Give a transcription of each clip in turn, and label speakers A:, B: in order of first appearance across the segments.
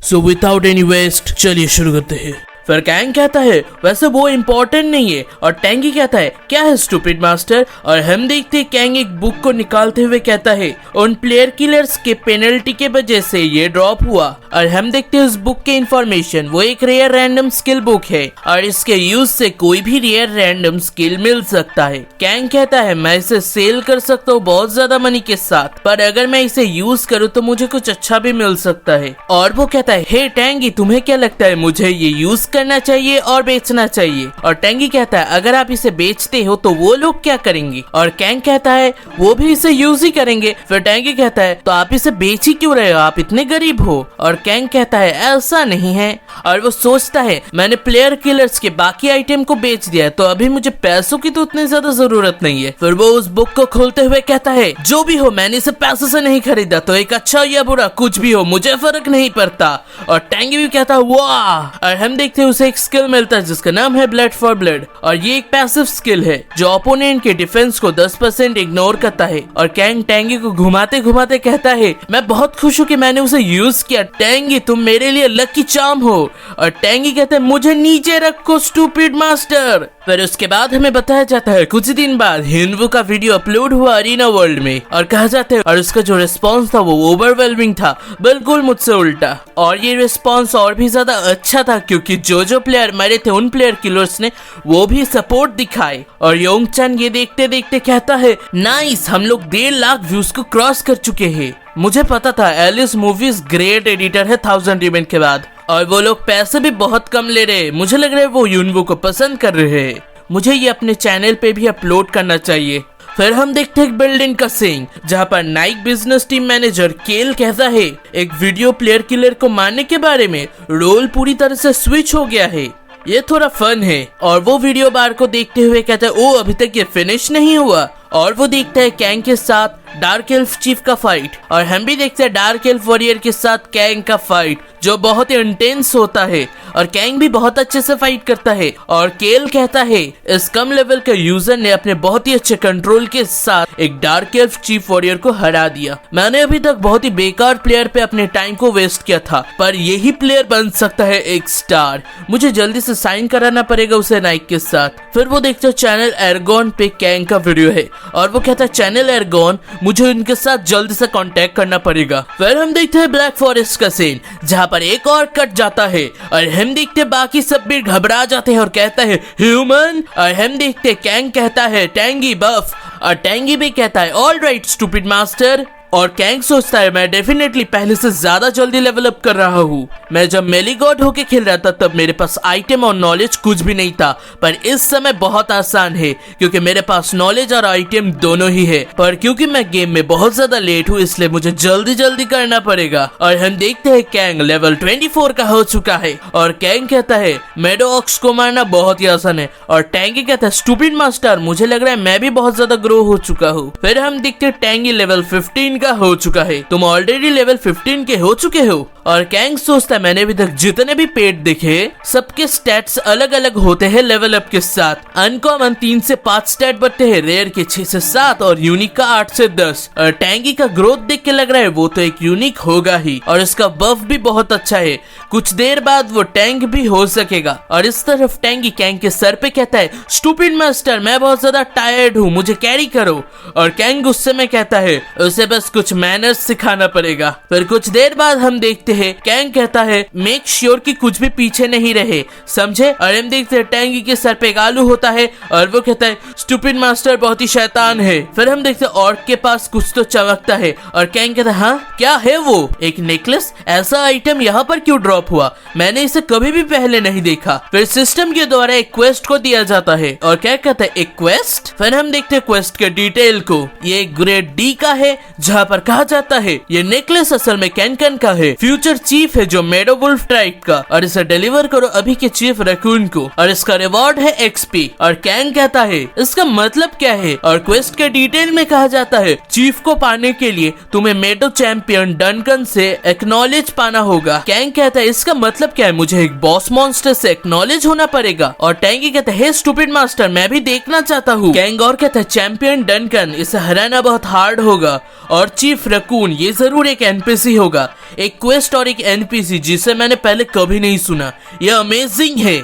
A: So without any waste चलिए शुरू करते हैं। फिर कैंग कहता है वैसे वो इम्पोर्टेंट नहीं है, और टैंगी कहता है क्या है स्टूपिड मास्टर। और हम देखते हैं कैंग एक बुक को निकालते हुए कहता है उन प्लेयर किलर्स के पेनल्टी के वजह से ये ड्रॉप हुआ। और हम देखते हैं उस बुक के इंफॉर्मेशन, वो एक रेयर रैंडम स्किल बुक है और इसके यूज से कोई भी रेयर रैंडम स्किल मिल सकता है। कैंग कहता है मैं इसे सेल कर सकता हूँ बहुत ज्यादा मनी के साथ, पर अगर मैं इसे यूज करूँ तो मुझे कुछ अच्छा भी मिल सकता है। और वो कहता है हे टैंगी तुम्हें क्या लगता है मुझे ये यूज करना चाहिए और बेचना चाहिए। और टैंगी कहता है अगर आप इसे बेचते हो तो वो लोग क्या करेंगे। और कैंग कहता है वो भी इसे यूज ही करेंगे। फिर टैंगी कहता है तो आप इसे बेच ही क्यों रहे हो, आप इतने गरीब हो। और कैंग कहता है ऐसा नहीं है। और वो सोचता है मैंने प्लेयर किलर्स के बाकी आइटम को बेच दिया है तो अभी मुझे पैसों की तो उतनी ज्यादा जरूरत नहीं है। फिर वो उस बुक को खोलते हुए कहता है जो भी हो मैंने इसे पैसे से नहीं खरीदा, तो एक अच्छा या बुरा कुछ भी हो मुझे फर्क नहीं पड़ता। और टैंगी भी कहता है वाह। और हम देखते हैं उसे स्किल मिलता है जिसका नाम है ब्लड फॉर ब्लड, और ये एक पैसिव स्किल है जो ओपोनेंट के डिफेंस को 10% इग्नोर करता है। और कैंग टैंगी को घुमाते घुमाते कहता है मैं बहुत खुश हूँ कि मैंने उसे यूज किया, टैंगी तुम मेरे लिए लकी चार्म हो। और टैंगी कहते हैं मुझे नीचे रखो स्टूपिड मास्टर। फिर उसके बाद हमें बताया जाता है कुछ दिन बाद हिनवू का वीडियो अपलोड हुआ अरीना वर्ल्ड में, और कहा जाता है और उसका जो रिस्पॉन्स था वो ओवरवेलमिंग था, बिल्कुल मुझसे उल्टा। और ये रिस्पॉन्स और भी ज्यादा अच्छा था क्योंकि जो प्लेयर मरे थे उन प्लेयर किलर्स ने वो भी सपोर्ट दिखाए। और योंगचन ये देखते देखते कहता है नाइस हम लोग 1.5 लाख व्यूज को क्रॉस कर चुके हैं। मुझे पता था एलिस मूवीज ग्रेट एडिटर है 1000 इवेंट के बाद, और वो लोग पैसे भी बहुत कम ले रहे हैं। मुझे लग रहा है वो यूनवू को पसंद कर रहे हैं, मुझे ये अपने चैनल पे भी अपलोड करना चाहिए। फिर हम देखते हैं एक बिल्डिंग का सीन जहाँ पर नाइक बिजनेस टीम मैनेजर केल कहता है एक वीडियो प्लेयर किलर को मारने के बारे में रोल पूरी तरह से स्विच हो गया है, ये थोड़ा फन है। और वो वीडियो बार को देखते हुए कहता है ओ अभी तक ये फिनिश नहीं हुआ। और वो देखता है कैंग के साथ डार्क एल्फ चीफ का फाइट, और हम भी देखते हैं डार्क एल्फ वॉरियर के साथ कैंग का फाइट जो बहुत ही इंटेंस होता है। और कैंग भी बहुत अच्छे से फाइट करता है। और केल कहता है इस कम लेवल के यूजर ने अपने बहुत ही अच्छे कंट्रोल के साथ एक डार्क एल्फ चीफ वॉरियर को हरा दिया। मैंने अभी तक बहुत ही बेकार प्लेयर पे अपने टाइम को वेस्ट किया था, पर यही प्लेयर बन सकता है एक स्टार। मुझे जल्दी से साइन कराना पड़ेगा उसे नाइक के साथ। फिर वो देखते चैनल एर्गोन पे कैंग का वीडियो है, और वो कहता है चैनल एर्गोन मुझे उनके साथ जल्दी से कांटेक्ट करना पड़ेगा। फिर हम देखते हैं ब्लैक फॉरेस्ट का सीन जहाँ पर एक और कट जाता है, और हम देखते बाकी सब भी घबरा जाते हैं और कहता है ह्यूमन। और हम देखते कैंग कहता है टैंगी बफ, और टैंगी भी कहता है ऑल राइट स्टूपिड मास्टर। और कैंग सोचता है मैं डेफिनेटली पहले से ज्यादा जल्दी लेवल अप कर रहा हूँ। मैं जब मेलीगॉड होके खेल रहा था तब मेरे पास आइटम और नॉलेज कुछ भी नहीं था, पर इस समय बहुत आसान है क्योंकि मेरे पास नॉलेज और आइटम दोनों ही है। पर क्योंकि मैं गेम में बहुत ज्यादा लेट हूँ इसलिए मुझे जल्दी जल्दी करना पड़ेगा। और हम देखते हैं कैंग लेवल 24 का हो चुका है, और कैंग कहता है मेडोऑक्स को मारना बहुत ही आसान है। और टैंगी कहता है स्टूपिड मास्टर मुझे लग रहा है मैं भी बहुत ज्यादा ग्रो हो चुका हूँ। फिर हम देखते हैं टैंगी लेवल 15 का हो चुका है, तुम ऑलरेडी लेवल 15 के हो चुके हो। और कैंग सोचता है मैंने अभी तक जितने भी पेट देखे सबके स्टैट्स अलग अलग होते हैं लेवल अप के साथ। अनकॉमन 3 से 5 स्टैट बढ़ते हैं, रेयर के 6 से 7 और यूनिक का 8 से 10। और टैंगी का ग्रोथ देख के लग रहा है वो तो एक यूनिक होगा ही, और इसका बफ भी बहुत अच्छा है, कुछ देर बाद वो टैंक भी हो सकेगा। और इस तरफ टैंगी कैंग के सर पे कहता है स्टूपिड मास्टर मैं बहुत ज्यादा टायर्ड हूँ मुझे कैरी करो। और कैंग गुस्से में कहता है उसे बस कुछ मैनर्स सिखाना पड़ेगा। फिर कुछ देर बाद हम देखते हैं कैंग कहता है मेक श्योर कि कुछ भी पीछे नहीं रहे, समझे। और हम देखते हैं टैंगी के सर पे एक आलू होता है, और वो कहता है स्टूपिड मास्टर बहुत ही शैतान है। फिर हम देखते हैं ऑर्क के पास कुछ तो चमकता है, और कैंग कहता है हाँ क्या है वो, एक नेकलेस, ऐसा आइटम यहाँ पर क्यों ड्रॉप हुआ, मैंने इसे कभी भी पहले नहीं देखा। फिर सिस्टम के द्वारा एक क्वेस्ट को दिया जाता है, और क्या कहता है एक क्वेस्ट। फिर हम देखते हैं क्वेस्ट के डिटेल को, ये ग्रेड डी का है जहाँ पर कहा जाता है ये नेकलेस असल में कैनकन का है, फ्यूचर चीफ है जो मेडो वुल्फ टाइप का, और इसे डिलीवर करो अभी के चीफ रैकून को, और इसका रिवॉर्ड है एक्सपी। और कैंग कहता है इस इसका मतलब क्या है? और क्वेस्ट के डिटेल में कहा जाता है चीफ को पाने के लिए तुम्हें मेडो चैंपियन डनकन से एक्नॉलेज पाना होगा। कैंग कहता है इसका मतलब क्या है? मुझे एक बॉस मॉन्स्टर से एक्नॉलेज होना पड़ेगा। और टैंगी कहता है स्टूपिड मास्टर, मैं भी देखना चाहता हूँ। कैंग और कहता है चैंपियन डनकन, इसे हराना बहुत हार्ड होगा। और चीफ रकून, ये जरूर एक एनपीसी होगा, एक क्वेस्ट और एक एनपीसी जिसे मैंने पहले कभी नहीं सुना। यह अमेजिंग है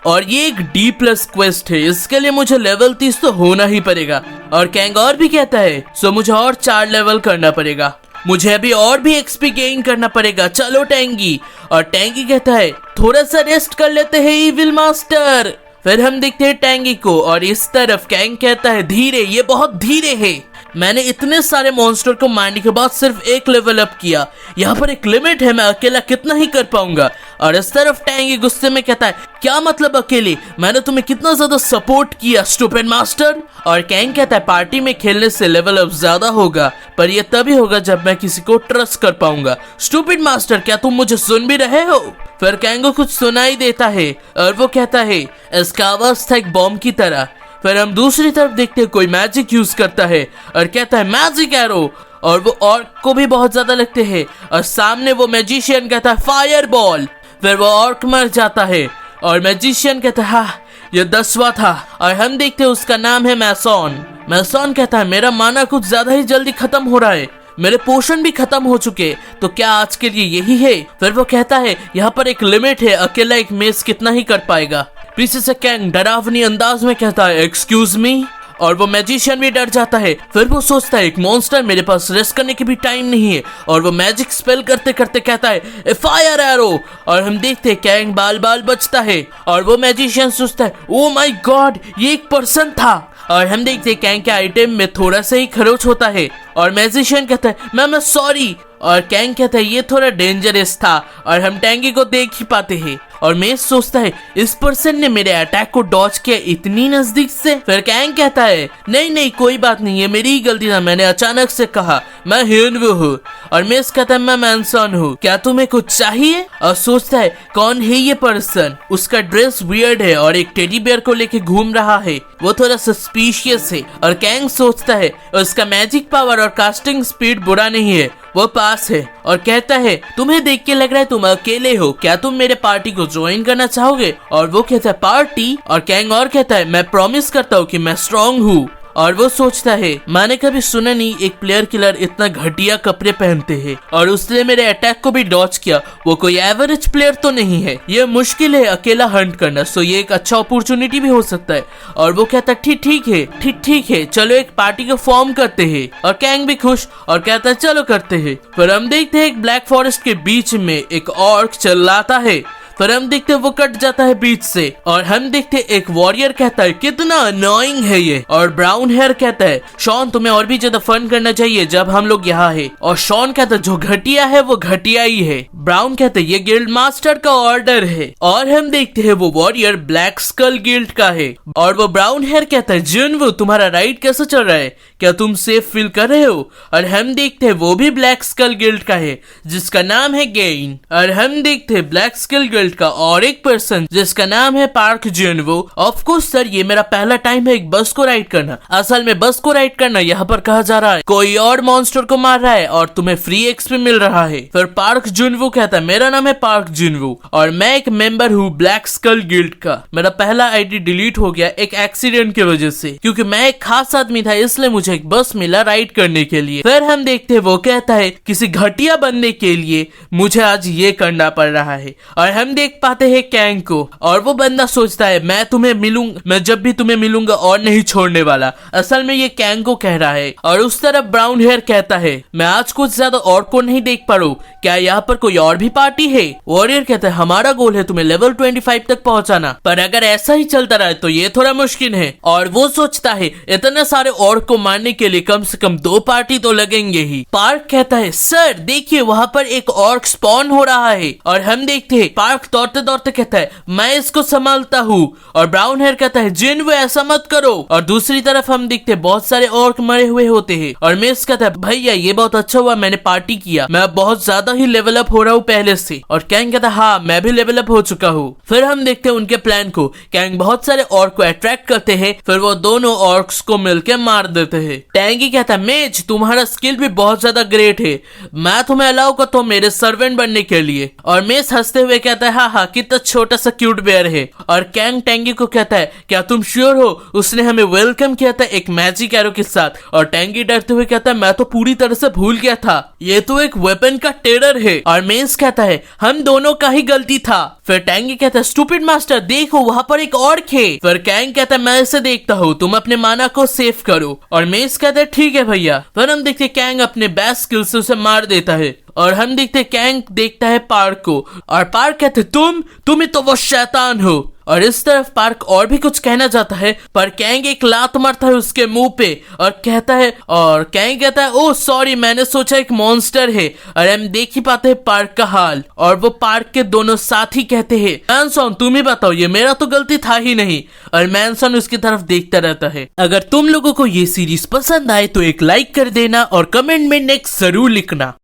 A: और ये एक डी प्लस क्वेस्ट है, इसके लिए मुझे लेवल 30 तो होना ही पड़ेगा। और कैंग और भी कहता है सो मुझे और 4 लेवल करना पड़ेगा, मुझे अभी और भी एक्सपी गेन करना पड़ेगा। चलो टैंगी। और टैंगी कहता है थोड़ा सा रेस्ट कर लेते हैं इविल मास्टर। फिर हम देखते हैं टैंगी को और इस तरफ कैंग कहता है धीरे, ये बहुत धीरे है। मैंने इतने सारे मॉन्स्टर को मारने के बाद सिर्फ एक लेवल अप किया, यहाँ पर एक लिमिट है, मैं अकेला कितना ही कर पाऊंगा। और इस तरफ टैंगी गुस्से में कहता है क्या मतलब अकेले, मैंने तुम्हें कितना ज्यादा सपोर्ट किया स्टूपिड मास्टर। और कैंग कहता है पार्टी में खेलने से लेवल अप ज्यादा होगा, पर यह तभी होगा जब मैं किसी को ट्रस्ट कर पाऊंगा। स्टूपिड मास्टर, क्या तुम मुझे सुन भी रहे हो? फिर कैंग को कुछ सुनाई देता है और वो कहता है इसका आवाज था एक बॉम्ब की तरह। फिर हम दूसरी तरफ देखते हैं कोई मैजिक यूज करता है और कहता है मैजिक एरो, और वो ऑर्क को भी बहुत ज्यादा लगते हैं। और सामने वो मैजिशियन कहता है फायर बॉल। फिर वो ऑर्क मर जाता है और मैजिशियन कहता है हाँ ये 10वां था। और हम देखते हैं उसका नाम है मैसॉन। मैसॉन कहता है मेरा माना कुछ ज्यादा ही जल्दी खत्म हो रहा है, मेरे पोशन भी खत्म हो चुके, तो क्या आज के लिए यही है? फिर वो कहता है यहाँ पर एक लिमिट है, अकेला एक मेस कितना ही कर पाएगा। पीछे से कैंग डरावनी अंदाज में कहता है एक्सक्यूज मी, और वो मैजिशियन भी डर जाता है। फिर वो सोचता है एक मॉन्स्टर, मेरे पास रेस्ट करने की भी टाइम नहीं है। और वो मैजिक स्पेल करते करते कहता है फायर एरो, और हम देखते हैं कैंग बाल बाल बचता है। और वो मैजिशियन सोचता है ओ माय गॉड ये एक पर्सन था। और हम देखते हैं कैंग के आइटम में थोड़ा सा ही खरोच होता है और मैजिशियन कहता है मैं सॉरी। और कैंग कहता है ये थोड़ा डेंजरस था। और हम टैंगी को देख ही पाते हैं और मैं सोचता है इस पर्सन ने मेरे अटैक को डॉज किया इतनी नजदीक से। फिर कैंग कहता है नहीं कोई बात नहीं, ये मेरी ही गलती था, मैंने अचानक से कहा, मैं ह्यूनवू हूँ। और मेस कहता है मैं मैनसन हूँ, क्या तुम्हें कुछ चाहिए? और सोचता है कौन है ये पर्सन, उसका ड्रेस वियर्ड है और एक टेडी बियर को लेके घूम रहा है, वो थोड़ा सस्पिशियस है। और कैंग सोचता है उसका मैजिक पावर और कास्टिंग स्पीड बुरा नहीं है, वो पास है। और कहता है तुम्हें देख के लग रहा है तुम अकेले हो, क्या तुम मेरे पार्टी को ज्वाइन करना चाहोगे? और वो कहता है पार्टी? और कैंग और कहता है मैं प्रॉमिस करता हूँ कि मैं स्ट्रांग हूँ। और वो सोचता है मैंने कभी सुना नहीं एक प्लेयर किलर इतना घटिया कपड़े पहनते हैं और उसने मेरे अटैक को भी डॉज किया, वो कोई एवरेज प्लेयर तो नहीं है, ये मुश्किल है अकेला हंट करना, सो ये एक अच्छा अपॉर्चुनिटी भी हो सकता है। और वो कहता है ठीक है चलो एक पार्टी को फॉर्म करते हैं। और कैंग भी खुश और कहता है चलो करते हैं। फिर हम देखते हैं एक ब्लैक फॉरेस्ट के बीच में एक ऑर्क चिल्लाता है। फिर हम देखते हैं वो कट जाता है बीच से। और हम देखते हैं एक वॉरियर कहता है कितना अनोइंग है ये। और ब्राउन हेयर कहता है शॉन तुम्हें और भी ज्यादा फन करना चाहिए जब हम लोग यहाँ है। और शॉन कहता है जो घटिया है वो घटिया ही है। ब्राउन कहता है ये गिल्ड मास्टर का ऑर्डर है। और हम देखते हैं वो वॉरियर ब्लैक स्कल गिल्ड का है। और वो ब्राउन हेयर कहता है जिनवू तुम्हारा राइड कैसा चल रहा है, क्या तुम सेफ फील कर रहे हो? और हम देखते हैं वो भी ब्लैक स्कल गिल्ड का है जिसका नाम है गेन। और हम देखते हैं ब्लैक स्कल गिल्ड का और एक पर्सन जिसका नाम है पार्क जिनवू। ऑफ कोर्स सर ये मेरा पहला टाइम है एक बस को राइड करना। असल में बस को राइड करना यहाँ पर कहा जा रहा है कोई और मॉन्स्टर को मार रहा है और तुम्हें फ्री एक्सपी मिल रहा है। फिर पार्क जिनवू कहता है मेरा नाम है पार्क जिनवू और मैं एक मेंबर हूँ ब्लैक स्कल गिल्ड का। मेरा पहला आईडी डिलीट हो गया एक एक्सीडेंट की वजह से, क्योंकि मैं एक खास आदमी था इसलिए मुझे एक बस मिला राइड करने के लिए। फिर हम देखते हैं वो कहता है किसी घटिया बनने के लिए मुझे आज ये करना पड़ रहा है। और हम देख पाते हैं कैंग को और वो बंदा सोचता है मैं जब भी तुम्हें मिलूंगा और नहीं छोड़ने वाला। असल में ये कैंग को कह रहा है। और उस तरफ ब्राउन हेयर कहता है मैं आज कुछ ज्यादा और को नहीं देख पा रहा हूँ, क्या यहाँ पर कोई और भी पार्टी है? वॉरियर कहता है हमारा गोल है तुम्हें लेवल 25 तक पहुँचाना, पर अगर ऐसा ही चलता रहे तो ये थोड़ा मुश्किल है। और वो सोचता है इतने सारे और को मारने के लिए कम से कम 2 पार्टी तो लगेंगे ही। पार्क कहता है सर देखिए वहाँ पर एक ऑर्क स्पॉन हो रहा है। और हम देखते हैं पार्क दौड़ते दौड़ते कहता है मैं इसको संभालता हूँ। और ब्राउन हेयर कहता है जिन वो ऐसा मत करो। और दूसरी तरफ हम देखते हैं बहुत सारे ऑर्क मरे हुए होते हैं। और मिस कहता है भैया ये बहुत अच्छा हुआ मैंने पार्टी किया, मैं बहुत ज्यादा ही लेवल अप हो रहा हूँ पहले से। और कैंग कहता है हाँ मैं भी लेवल अप हो चुका हूँ। फिर हम देखते हैं उनके प्लान को। कैंग बहुत सारे ऑर्क को अट्रैक्ट करते हैं, फिर वो दोनों ऑर्क्स को मिलकर मार देते हैं। टैंगी कहता है मेज तुम्हारा स्किल भी बहुत ज्यादा ग्रेट है, मैं तुम्हें अलाउ करता हूँ मेरे सर्वेंट बनने के लिए। और मेस हंसते हुए कहता है हाँ हाँ कितना छोटा सा क्यूट बेयर है। और कैंग टैंगी को कहता है क्या तुम श्योर हो उसने हमें वेलकम किया था एक मैजिक एरो के साथ। और टैंगी डरते हुए कहता है मैं तो पूरी तरह से भूल गया था, ये तो एक वेपन का टेरर है। और मेस कहता है हम दोनों का ही गलती था। फिर टैंगी कहता है स्टूपिड मास्टर देखो वहां पर एक ऑर्क है। फिर कैंग कहता है मैं इसे देखता हूँ, तुम अपने माना को सेव करो। और मेस कहता है ठीक है भैया। फिर हम देखते कैंग अपने बेस्ट स्किल से उसे मार देता है। और हम देखते कैंग देखता है पार्क को और पार्क कहते तुम ही तो वो शैतान हो। और इस तरफ पार्क और भी कुछ कहना चाहता है पर कैंग एक लात मारता है उसके मुंह पे और कैंग कहता है ओह सॉरी मैंने सोचा एक मॉन्स्टर है। और हम देख ही पाते हैं पार्क का हाल। और वो पार्क के दोनों साथी कहते हैं मैनसन तुम ही बताओ ये मेरा तो गलती था ही नहीं। और मैनसन उसकी तरफ देखता रहता है। अगर तुम लोगों को ये सीरीज पसंद आए तो एक लाइक कर देना और कमेंट में नेक्स्ट जरूर लिखना।